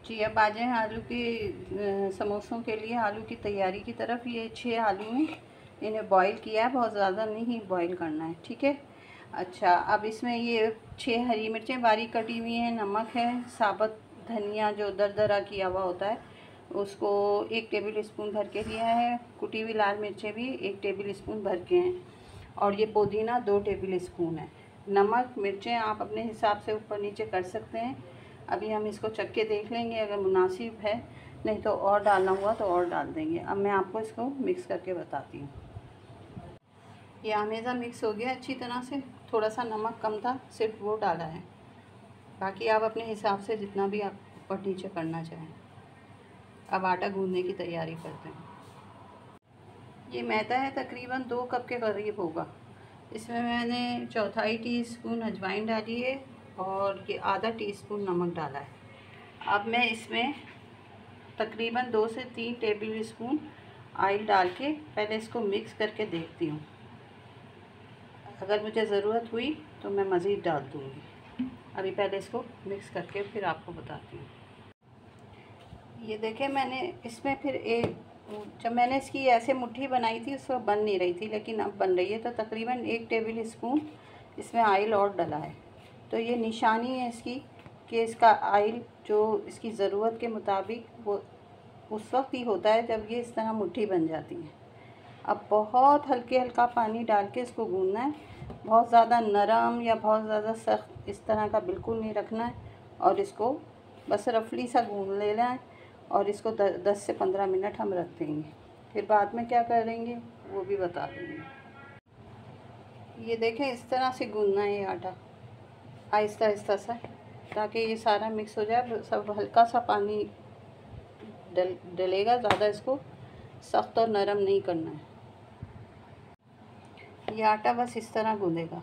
जी, अब आ जाएँ आलू के समोसों के लिए आलू की तैयारी की तरफ। ये 6 आलू हैं, इन्हें बॉईल किया है, बहुत ज़्यादा नहीं बॉईल करना है, ठीक है। अच्छा, अब इसमें ये 6 हरी मिर्चें बारीक कटी हुई हैं, नमक है, साबुत धनिया जो दरदरा किया हुआ होता है उसको 1 टेबल स्पून भर के लिया है, कुटी हुई लाल मिर्चें भी 1 टेबल स्पून भर के हैं, और ये पुदीना 2 टेबल स्पून है। नमक मिर्चें आप अपने हिसाब से ऊपर नीचे कर सकते हैं। अभी हम इसको चख के देख लेंगे, अगर मुनासिब है, नहीं तो और डालना हुआ तो और डाल देंगे। अब मैं आपको इसको मिक्स करके बताती हूँ। ये आमेज़ा मिक्स हो गया अच्छी तरह से, थोड़ा सा नमक कम था, सिर्फ वो डाला है, बाकी आप अपने हिसाब से जितना भी आप ऊपर नीचे करना चाहें। अब आटा गूँधने की तैयारी करते हैं। ये मैदा है, तकरीबन 2 कप के करीब होगा। इसमें मैंने चौथाई टीस्पून अजवाइन डाली है और ये आधा टीस्पून नमक डाला है। अब मैं इसमें तकरीबन 2 से 3 टेबल स्पून ऑयल डाल के पहले इसको मिक्स करके देखती हूँ। अगर मुझे ज़रूरत हुई तो मैं मज़ीद डाल दूँगी। अभी पहले इसको मिक्स करके फिर आपको बताती हूँ। ये देखें, मैंने इसमें फिर जब मैंने इसकी ऐसे मुट्ठी बनाई थी उस वक्त बन नहीं रही थी, लेकिन अब बन रही है। तो तकरीबन 1 टेबल स्पून इसमें ऑयल और डला है। तो ये निशानी है इसकी कि इसका ऑयल जो इसकी ज़रूरत के मुताबिक वो उस वक्त ही होता है जब ये इस तरह मुट्ठी बन जाती है। अब बहुत हल्का पानी डाल के इसको गूँधना है, बहुत ज़्यादा नरम या बहुत ज़्यादा सख्त इस तरह का बिल्कुल नहीं रखना है, और इसको बस रफली सा गूँध लेना है, और इसको 10 से 15 मिनट हम रख देंगे। फिर बाद में क्या करेंगे वो भी बता दूँगी। ये देखें, इस तरह से गूँधना है ये आटा आहिस्ता आहिस्ता सा, ताकि ये सारा मिक्स हो जाए। सब हल्का सा पानी डलेगा, ज़्यादा इसको सख्त और नरम नहीं करना है। ये आटा बस इस तरह गूँधेगा।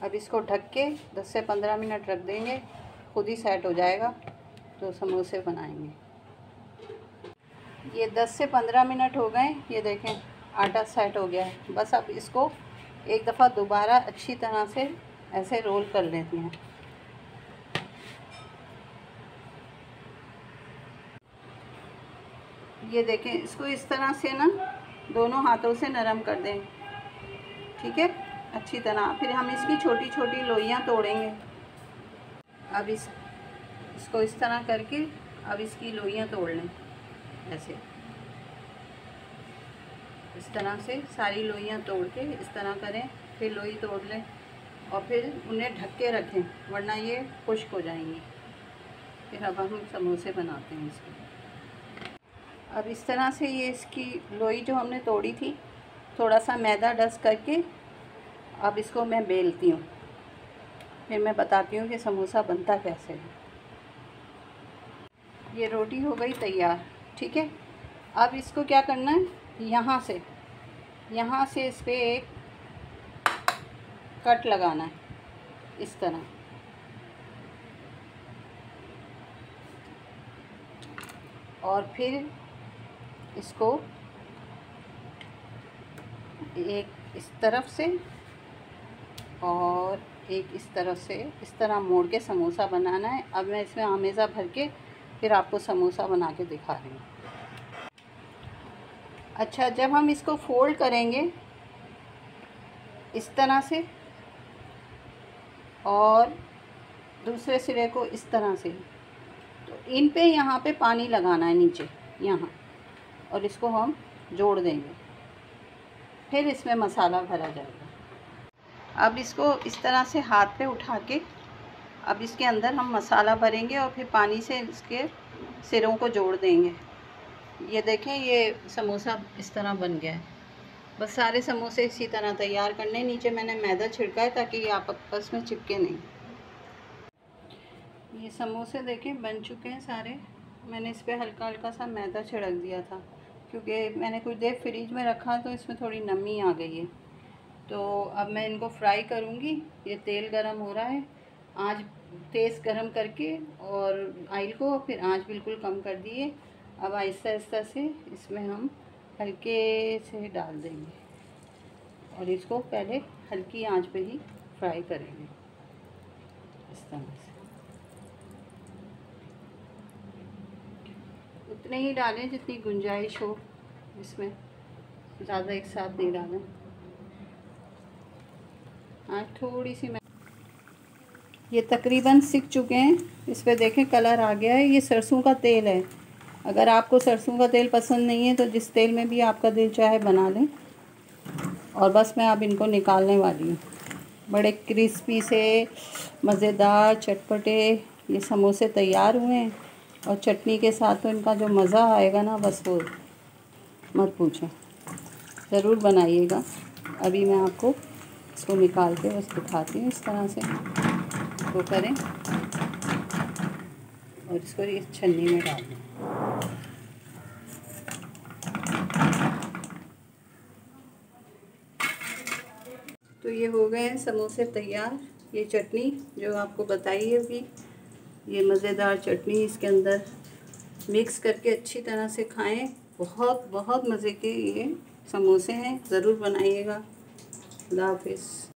अब इसको ढक के 10 से 15 मिनट रख देंगे, खुद ही सेट हो जाएगा तो समोसे बनाएंगे। ये 10 से 15 मिनट हो गए, ये देखें आटा सेट हो गया है। बस अब इसको एक दफ़ा दोबारा अच्छी तरह से ऐसे रोल कर लेते हैं। ये देखें, इसको इस तरह से ना दोनों हाथों से नरम कर दें, ठीक है, अच्छी तरह। फिर हम इसकी छोटी छोटी लोइयाँ तोड़ेंगे। अब इसको इस तरह करके अब इसकी लोइयाँ तोड़ लें, ऐसे इस तरह से सारी लोइयाँ तोड़ के इस तरह करें, फिर लोई तोड़ लें और फिर उन्हें ढक के रखें, वरना ये खुश्क हो जाएंगी। फिर अब हम समोसे बनाते हैं इसके। अब इस तरह से ये इसकी लोई जो हमने तोड़ी थी, थोड़ा सा मैदा डस्ट करके अब इसको मैं बेलती हूँ, फिर मैं बताती हूँ कि समोसा बनता कैसे है। ये रोटी हो गई तैयार, ठीक है। अब इसको क्या करना है, यहाँ से इस पर एक कट लगाना है इस तरह, और फिर इसको एक इस तरफ से और एक इस तरफ से इस तरह मोड़ के समोसा बनाना है। अब मैं इसमें आमेज़ा भर के फिर आपको समोसा बना के दिखा रही हूँ। अच्छा, जब हम इसको फोल्ड करेंगे इस तरह से और दूसरे सिरे को इस तरह से, तो इन पे यहाँ पे पानी लगाना है नीचे यहाँ, और इसको हम जोड़ देंगे, फिर इसमें मसाला भरा जाएगा। अब इसको इस तरह से हाथ पे उठा के अब इसके अंदर हम मसाला भरेंगे और फिर पानी से इसके सिरों को जोड़ देंगे। ये देखें, ये समोसा इस तरह बन गया है। बस सारे समोसे इसी तरह तैयार करने। नीचे मैंने मैदा छिड़का है ताकि ये आपस में चिपके नहीं। ये समोसे देखें बन चुके हैं सारे। मैंने इस पर हल्का हल्का सा मैदा छिड़क दिया था, क्योंकि मैंने कुछ देर फ्रिज में रखा तो इसमें थोड़ी नमी आ गई है। तो अब मैं इनको फ्राई करूँगी। ये तेल गरम हो रहा है, आँच तेज़ गरम करके और ऑयल को फिर आँच बिल्कुल कम कर दिए। अब आहिस्ता आहिस्ता से इसमें हम हल्के से डाल देंगे और इसको पहले हल्की आंच पे ही फ्राई करेंगे इस तरह से। उतने ही डालें जितनी गुंजाइश हो इसमें, ज़्यादा एक साथ नहीं डालें। हाँ थोड़ी सी मैं, ये तकरीबन सिक चुके हैं। इस पर देखें कलर आ गया है। ये सरसों का तेल है। अगर आपको सरसों का तेल पसंद नहीं है तो जिस तेल में भी आपका दिल चाहे बना लें। और बस मैं अब इनको निकालने वाली हूँ। बड़े क्रिस्पी से मज़ेदार चटपटे ये समोसे तैयार हुए हैं। और चटनी के साथ तो इनका जो मज़ा आएगा ना, बस वो मत पूछें। ज़रूर बनाइएगा। अभी मैं आपको इसको निकाल के बस दिखाती हूँ। इस तरह से इसको करें और इसको इस छन्नी में डाल दें। तो ये हो गए हैं समोसे तैयार। ये चटनी जो आपको बताई है अभी, ये मज़ेदार चटनी इसके अंदर मिक्स करके अच्छी तरह से खाएं। बहुत बहुत मज़े के ये समोसे हैं। ज़रूर बनाइएगा। खुदा हाफिज़।